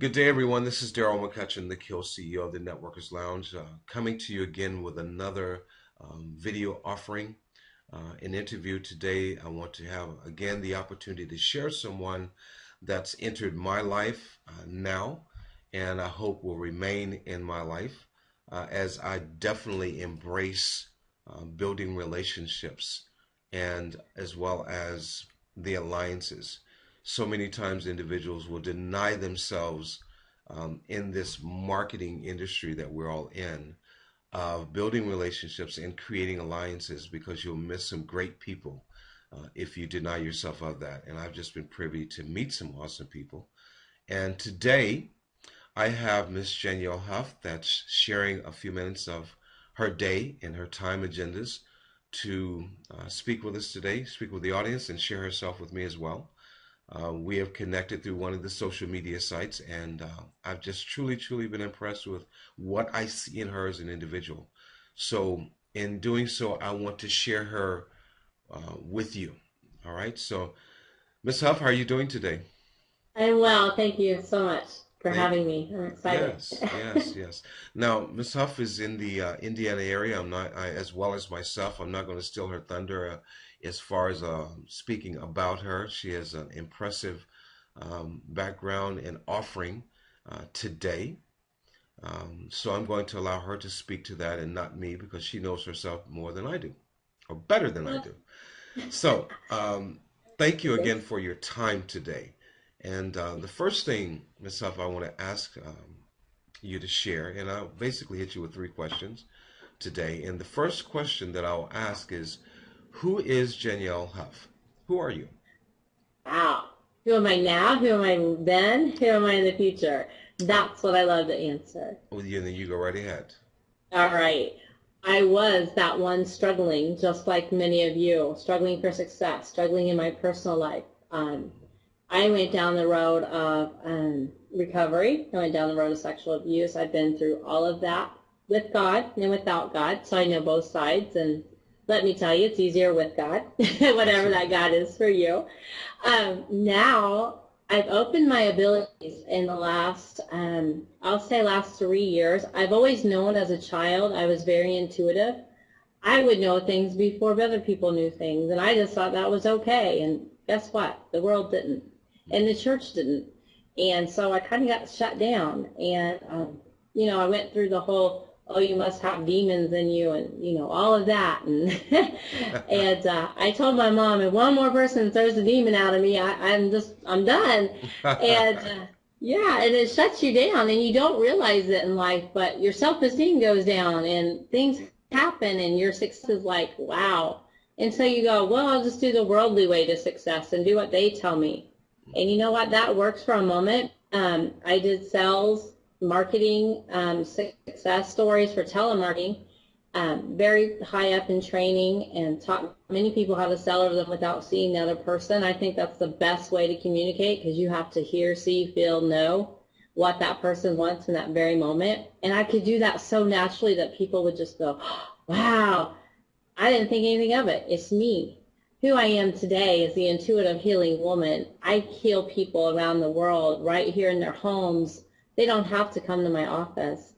Good day, everyone. This is Darrell McCutchen, the Kill CEO of the Networkers Lounge, coming to you again with another video offering, an interview today. I want to have again the opportunity to share someone that's entered my life now, and I hope will remain in my life as I definitely embrace building relationships and as well as the alliances. So many times individuals will deny themselves in this marketing industry that we're all in of building relationships and creating alliances because you'll miss some great people if you deny yourself of that. And I've just been privy to meet some awesome people. And today I have Miss Janyelle Huff that's sharing a few minutes of her day and her time agendas to speak with us today, speak with the audience, and share herself with me as well. We have connected through one of the social media sites, and I've just truly been impressed with what I see in her as an individual. So in doing so, I want to share her with you. All right. So Miss Huff, how are you doing today? I'm well. Thank you so much for Thank having me. I'm excited. yes. Now, Miss Huff is in the Indiana area. As well as myself, I'm not going to steal her thunder as far as speaking about her. She has an impressive background and offering today. So I'm going to allow her to speak to that and not me because she knows herself more than I do, or better than I do. So thank you again for your time today. And the first thing, Ms. Huff, I want to ask you to share, and I'll basically hit you with three questions today. And the first question that I'll ask is, who is Janyelle Huff? Who are you? Wow. Who am I now? Who am I then? Who am I in the future? That's what I love to answer. Well, you go right ahead. All right. I was that one struggling, just like many of you, struggling for success, struggling in my personal life. I went down the road of recovery. I went down the road of sexual abuse. I've been through all of that with God and without God, so I know both sides. And let me tell you, it's easier with God, whatever that Absolutely. God is for you. Now I've opened my abilities in the last, I'll say last 3 years. I've always known as a child, I was very intuitive. I would know things before other people knew things, and I just thought that was okay. And guess what? The world didn't, and the church didn't. And so I kind of got shut down. And, I went through the whole, oh, you must have demons in you, and, all of that. And, and I told my mom, if one more person throws a demon out of me, I'm done. And, yeah, and it shuts you down, and you don't realize it in life, but your self-esteem goes down, and things happen, and your success is like, wow. And so you go, well, I'll just do the worldly way to success and do what they tell me. And you know what? That works for a moment. I did sales, marketing, success stories for telemarketing, very high up in training, and taught many people how to sell over them without seeing the other person. I think that's the best way to communicate because you have to hear, see, feel, know what that person wants in that very moment. And I could do that so naturally that people would just go, wow, I didn't think anything of it. It's me. Who I am today is the intuitive healing woman. I heal people around the world right here in their homes. They don't have to come to my office.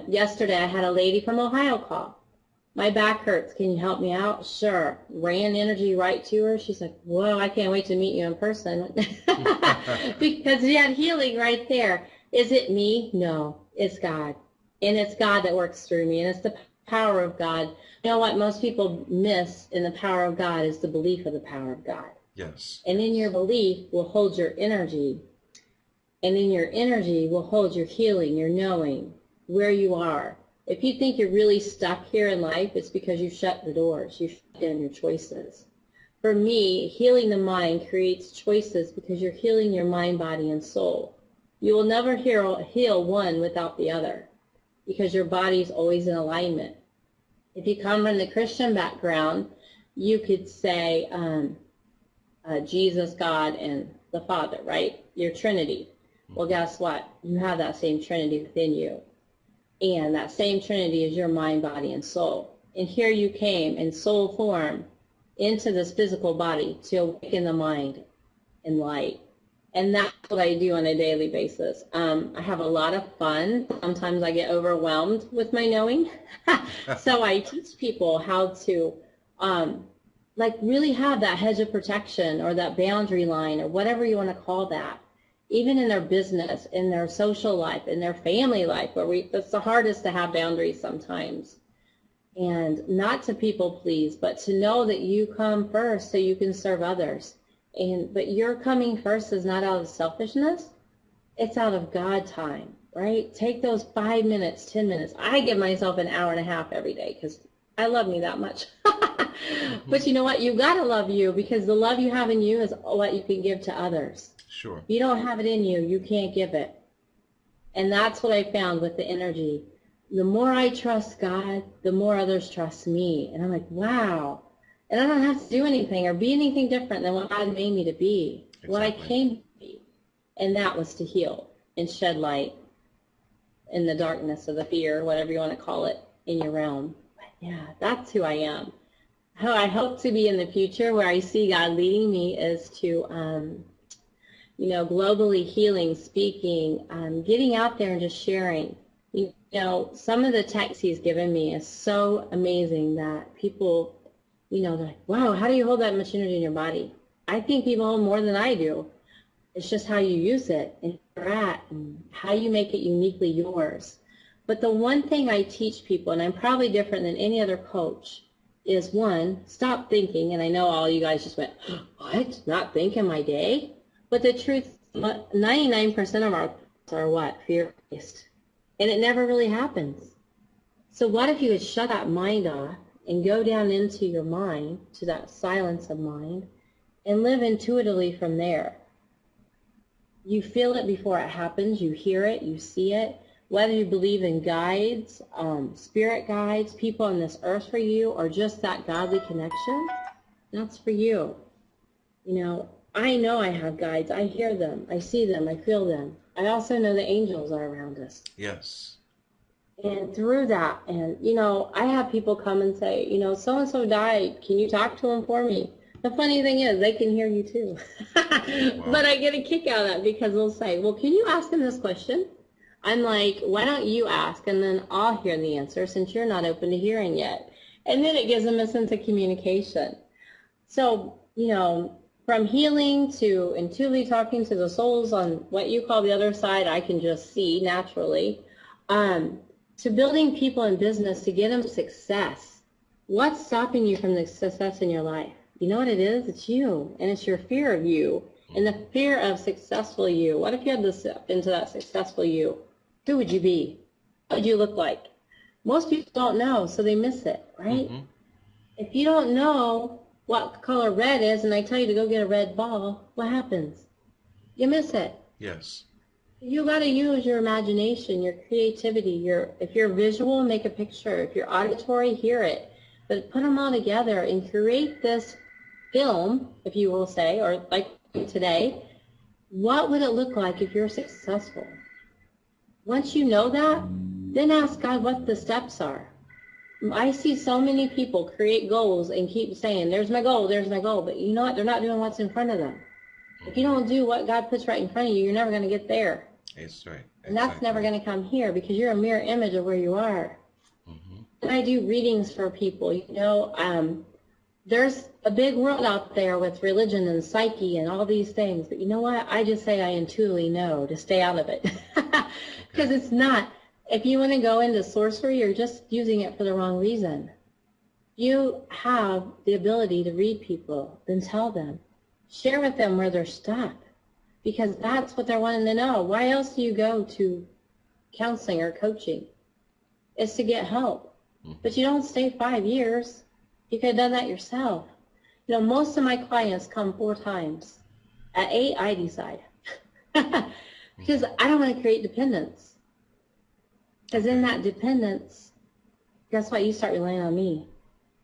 Yesterday I had a lady from Ohio call. My back hurts. Can you help me out? Sure. Ran energy right to her. She's like, whoa, I can't wait to meet you in person. Because she had healing right there. Is it me? No, it's God. And it's God that works through me. And it's the power of God. You know what most people miss in the power of God is the belief of the power of God. Yes. And in your belief will hold your energy. And in your energy will hold your healing, your knowing, where you are. If you think you're really stuck here in life, it's because you shut the doors. You shut down your choices. For me, healing the mind creates choices because you're healing your mind, body, and soul. You will never heal one without the other because your body is always in alignment. If you come from the Christian background, you could say Jesus, God, and the Father, right? Your Trinity. Well, guess what? You have that same Trinity within you. And that same Trinity is your mind, body, and soul. And here you came in soul form into this physical body to awaken the mind and light And that's what I do on a daily basis. I have a lot of fun. Sometimes I get overwhelmed with my knowing. So I teach people how to like really have that hedge of protection or that boundary line or whatever you want to call that, even in their business, in their social life, in their family life, where it's the hardest to have boundaries sometimes. And not to people please, but to know that you come first so you can serve others. But your coming first is not out of selfishness. It's out of God time, right? Take those 5 minutes, 10 minutes. I give myself an hour and a half every day because I love me that much. But you know what? You've got to love you, because the love you have in you is what you can give to others. Sure. If you don't have it in you, you can't give it. And that's what I found with the energy. The more I trust God, the more others trust me. And I'm like, wow. And I don't have to do anything or be anything different than what God made me to be, exactly. What I came to be. And that was to heal and shed light in the darkness of the fear, whatever you want to call it, in your realm. But yeah, that's who I am. How I hope to be in the future, where I see God leading me, is to, globally healing, speaking, getting out there and just sharing. You know, some of the texts he's given me is so amazing that people, they're like, wow, how do you hold that much energy in your body? I think people hold more than I do. It's just how you use it and where you're at and how you make it uniquely yours. But the one thing I teach people, and I'm probably different than any other coach, is one, stop thinking. And I know all you guys just went, what? Not think in my day? But the truth, 99% of our thoughts are what? Fear-based. And it never really happens. So what if you would shut that mind off and go down into your mind, to that silence of mind, and live intuitively from there? You feel it before it happens. You hear it. You see it. Whether you believe in guides, spirit guides, people on this earth for you, or just that godly connection, that's for you. I know I have guides. I hear them. I see them. I feel them. I also know the angels are around us. Yes. And through that, and, I have people come and say, so-and-so died. Can you talk to him for me? The funny thing is, they can hear you too. Wow. But I get a kick out of that, because they'll say, well, can you ask him this question? I'm like, why don't you ask, and then I'll hear the answer, since you're not open to hearing yet. And then it gives them a sense of communication. So, from healing to intuitively talking to the souls on what you call the other side, I can just see naturally, to building people in business to get them success. What's stopping you from the success in your life? You know what it is? It's you, and it's your fear of you, and the fear of successful you. What if you had to step into that successful you? Who would you be? What would you look like? Most people don't know, so they miss it, right? Mm-hmm. If you don't know what color red is, and I tell you to go get a red ball, what happens? You miss it. Yes. You got to use your imagination, your creativity. If you're visual, make a picture. If you're auditory, hear it. But put them all together and create this film, if you will say, or like today. What would it look like if you're successful? Once you know that, then ask God what the steps are. I see so many people create goals and keep saying, there's my goal, but you know what? They're not doing what's in front of them. If you don't do what God puts right in front of you, you're never going to get there. That's right. And that's never going to come here, because you're a mirror image of where you are. Mm-hmm. And I do readings for people. There's a big world out there with religion and psyche and all these things. But you know what? I just say I intuitively know to stay out of it. Because it's not. If you want to go into sorcery, you're just using it for the wrong reason. You have the ability to read people, then tell them. Share with them where they're stuck, because that's what they're wanting to know. Why else do you go to counseling or coaching? It's to get help. But you don't stay 5 years. You could have done that yourself. Most of my clients come 4 times. At 8, I decide. Because I don't want to create dependence. Because in that dependence, guess what? You start relying on me.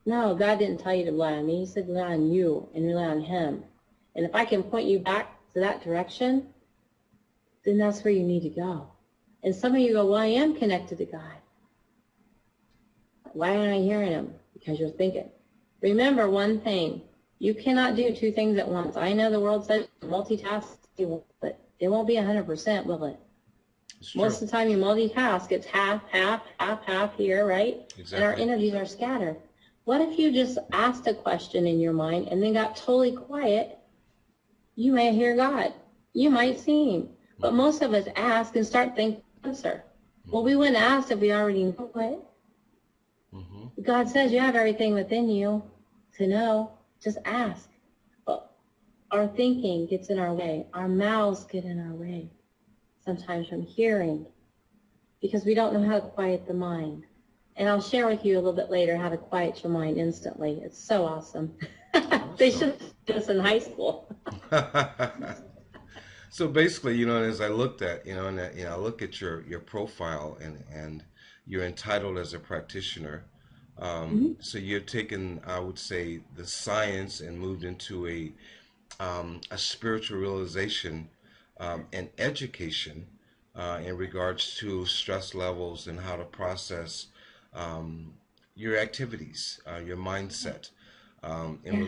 No, God didn't tell you to rely on me. He said rely on you and rely on him. And if I can point you back to that direction, then that's where you need to go. And some of you go, well, I am connected to God. Why aren't I hearing him? Because you're thinking. Remember one thing. You cannot do 2 things at once. I know the world says multitask. but it won't be 100%, will it? It's true. Most of the time you multitask, it's half, half, half, half here, right? And our Exactly. energies are scattered. What if you just asked a question in your mind and then got totally quiet? You may hear God. You might see him. But most of us ask and start thinking answer. Well, we wouldn't ask if we already knew it. Mm-hmm. God says you have everything within you to know. Just ask. But our thinking gets in our way. Our mouths get in our way. Sometimes from hearing. Because we don't know how to quiet the mind. And I'll share with you a little bit later how to quiet your mind instantly. It's so awesome. They should do this in high school. So basically, as I looked at, I look at your profile, and you're entitled as a practitioner. Mhm. So you've taken, I would say, the science and moved into a spiritual realization and education in regards to stress levels and how to process um, your activities, your mindset in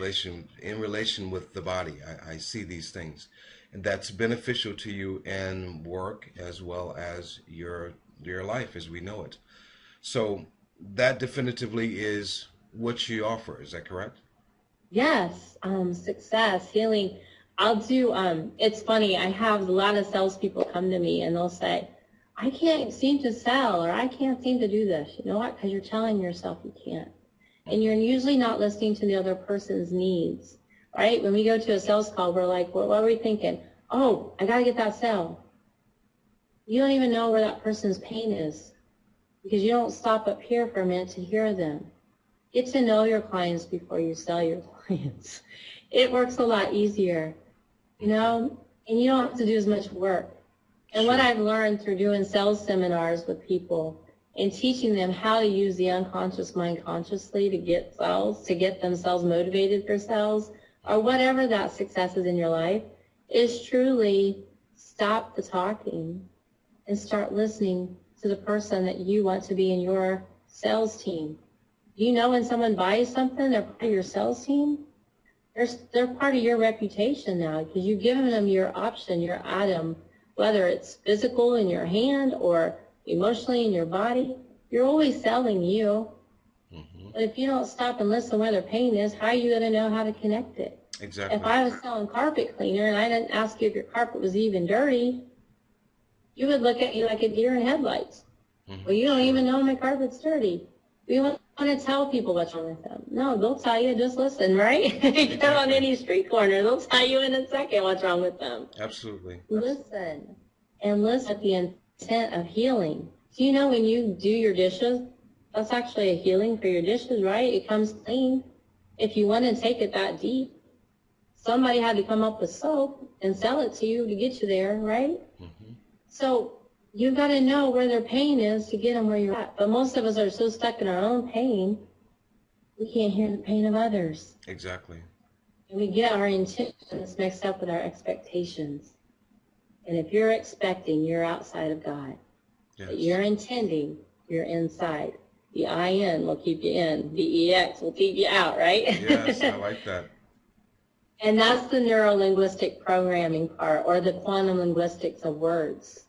relation with the body. I see these things, and that's beneficial to you in work as well as your life as we know it. So that definitively is what you offer. Is that correct? Yes, success, healing. I'll do, it's funny, I have a lot of salespeople come to me and they'll say, I can't seem to sell or I can't seem to do this. You know what? Because you're telling yourself you can't. And you're usually not listening to the other person's needs, right? When we go to a sales call, we're like, what are we thinking? Oh, I got to get that sale. You don't even know where that person's pain is because you don't stop up here for a minute to hear them. Get to know your clients before you sell your clients. It works a lot easier, and you don't have to do as much work. And what Sure. I've learned through doing sales seminars with people and teaching them how to use the unconscious mind consciously to get sales, to get themselves motivated for sales, or whatever that success is in your life, is truly stop the talking and start listening to the person that you want to be in your sales team. You know when someone buys something, they're part of your sales team? They're part of your reputation now because you've given them your option, your item, whether it's physical in your hand or emotionally in your body. You're always selling you. Hmm. But if you don't stop and listen where their pain is, how are you going to know how to connect it? If Exactly. I was selling carpet cleaner and I didn't ask you if your carpet was even dirty, you would look at me like a deer in headlights. Well, you don't Sure. even know my carpet's dirty. We want to tell people what's wrong with them. No, they'll tell you. Just listen, right? You go on Exactly. any street corner, they'll tell you in a second what's wrong with them. Absolutely. Listen, and listen with the intent of healing. So when you do your dishes, that's actually a healing for your dishes, right? It comes clean. If you want to take it that deep, somebody had to come up with soap and sell it to you to get you there, right? Hmm. So you've got to know where their pain is to get them where you're at. But most of us are so stuck in our own pain, we can't hear the pain of others. Exactly. And we get our intentions mixed up with our expectations. And if you're expecting, you're outside of God. But Yes. you're intending, you're inside. The IN will keep you in. The EX will keep you out, right? Yes, I like that. And that's the neuro-linguistic programming part, or the quantum linguistics of words.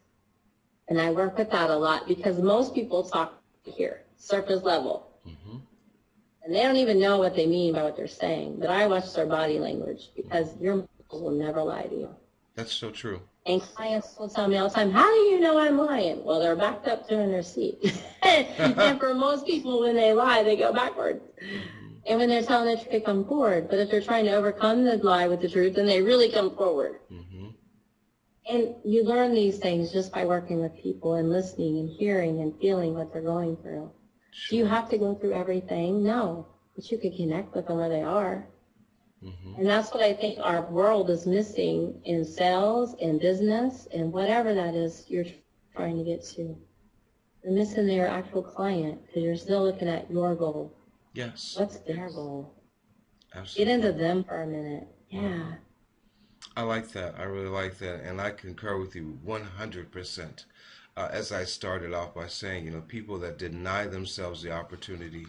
And I work with that a lot because most people talk here, surface level. Hmm. And they don't even know what they mean by what they're saying. But I watch their body language because your muscles will never lie to you. That's so true. And clients will tell me all the time, how do you know I'm lying? Well, they're backed up there in their seat. And for most people, when they lie, they go backwards. Hmm. And when they're telling the truth, they come forward. But if they're trying to overcome the lie with the truth, then they really come forward. Hmm. And you learn these things just by working with people and listening and hearing and feeling what they're going through. Do you Sure. have to go through everything? No. But you can connect with them where they are. Hmm. And that's what I think our world is missing in sales, in business, and whatever that is you're trying to get to. You're missing their actual client because you're still looking at your goal. Yes. What's their goal? Get Absolutely. into them for a minute. Yeah. I like that. I really like that, and I concur with you 100%. As I started off by saying, people that deny themselves the opportunity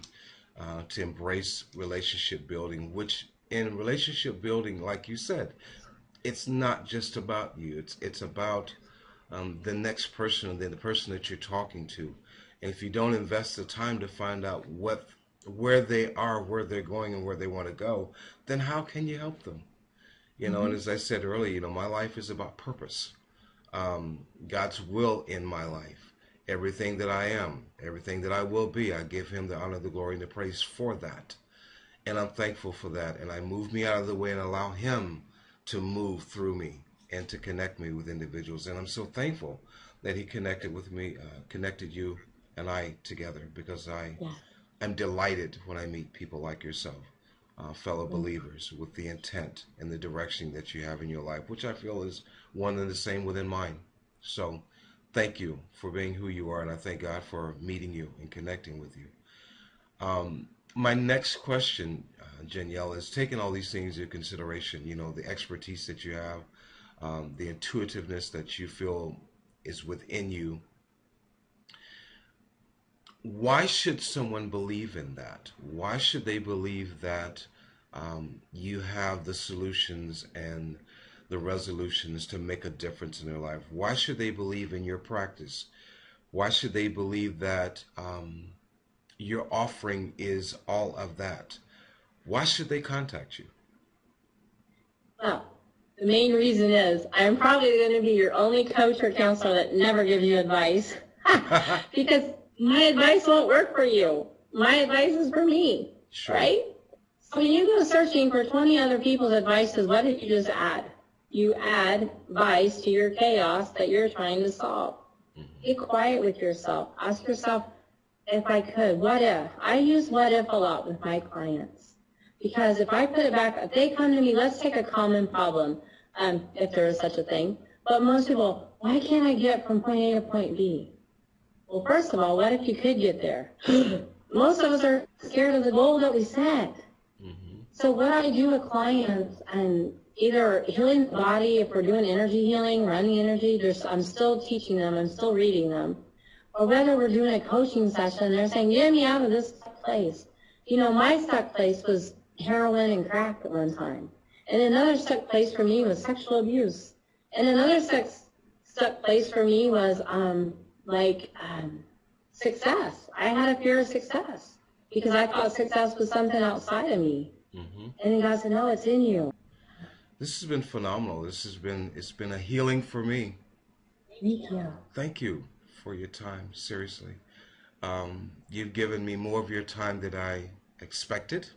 to embrace relationship building, which in relationship building, like you said, it's not just about you. It's about the next person, and then the person that you're talking to. And if you don't invest the time to find out where they are, where they're going, and where they want to go, then how can you help them? You know, and Mm-hmm. as I said earlier, you know, my life is about purpose. God's will in my life. Everything that I am, everything that I will be, I give Him the honor, the glory, and the praise for that. And I'm thankful for that. And I move me out of the way and allow Him to move through me and to connect me with individuals. And I'm so thankful that He connected with me, connected you and I together, because Yes. I'm delighted when I meet people like yourself, fellow Mm. believers, with the intent and the direction that you have in your life, which I feel is one and the same within mine. So thank you for being who you are, and I thank God for meeting you and connecting with you. My next question, Janyelle, is taking all these things into consideration, you know, the expertise that you have, the intuitiveness that you feel is within you. Why should someone believe in that? Why should they believe that you have the solutions and the resolutions to make a difference in their life? Why should they believe in your practice? Why should they believe that your offering is all of that? Why should they contact you? Well, the main reason is I'm probably going to be your only coach or counselor that never gives you advice because my advice won't work for you. My advice is for me, Sure. right? So when you go searching for 20 other people's advices, what did you just add? You add vice to your chaos that you're trying to solve. Get quiet with yourself. Ask yourself, if I could, what if? I use what if a lot with my clients. Because if I put it back, if they come to me, let's take a common problem, if there is such a thing. But most people, why can't I get from point A to point B? Well, first of all, what if you could get there? Most of us are scared of the goal that we set. Mm-hmm. So what I do with clients, and either healing the body, if we're doing energy healing, running energy, I'm still teaching them, I'm still reading them. Or whether we're doing a coaching session, they're saying, get me out of this place. You know, my stuck place was heroin and crack at one time. And another stuck place for me was sexual abuse. And another stuck place for me was success. I had a fear of success because I thought success was something outside of me. Mm-hmm. And then God said, no, it's in you. This has been phenomenal. It's been a healing for me. Thank you. Thank you for your time. Seriously, you've given me more of your time than I expected,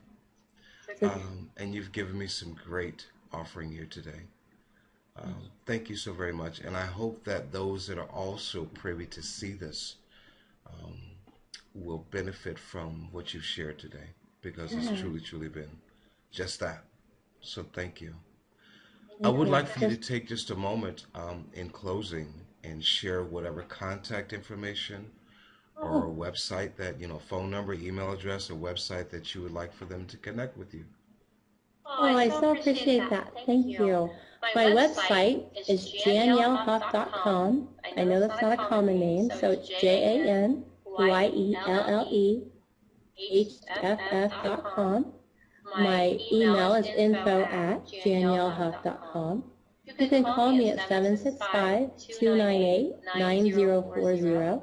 and you've given me some great offering here today. Thank you so very much, and I hope that those that are also privy to see this um, will benefit from what you've shared today, because it's truly, truly been just that. So thank you. I would like for you to take just a moment in closing and share whatever contact information or a website that, you know, phone number, email address, or website that you would like for them to connect with you. Oh, I so appreciate that. Thank you. My website is janyellehuff.com. I know that's not a common name, so it's JANYELLEHFF.com. My email is info@janyellehuff.com. You can call me at 765-298-9040.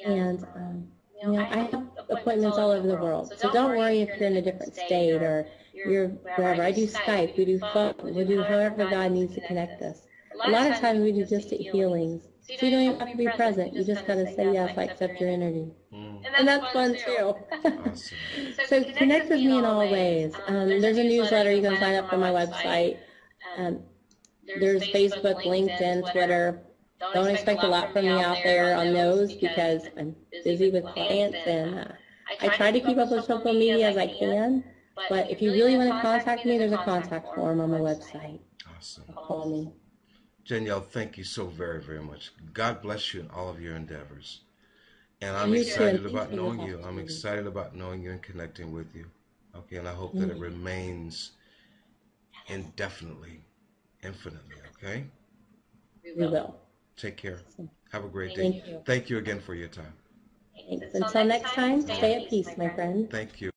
And, you know, I have appointments all over the world. So don't worry if you're in a different state or you're wherever. I do Skype, we do phone, we do however God needs to connect us. A lot of times we do distant healings. So you don't even have to be present. You just got to say, yes, I accept your energy. And that's fun too. Awesome. So connect with me in all ways. There's a newsletter. You can sign up for my website. There's Facebook, LinkedIn, Twitter. Don't expect a lot from me out there on those because I'm busy with clients, and I try to keep up with social media as I can. But if you really want to contact me, there's a contact form on my website. Awesome. Call me. Janyelle, thank you so very, very much. God bless you in all of your endeavors. And I'm You too, excited and about thanks for knowing this you. I'm opportunity. excited about knowing you and connecting with you. Okay, and I hope that it remains indefinitely, infinitely, okay? We will. Take care. Have a great day. Thank you. Thank you again for your time. Thanks. Until next time, stay at peace, my friend. Thank you.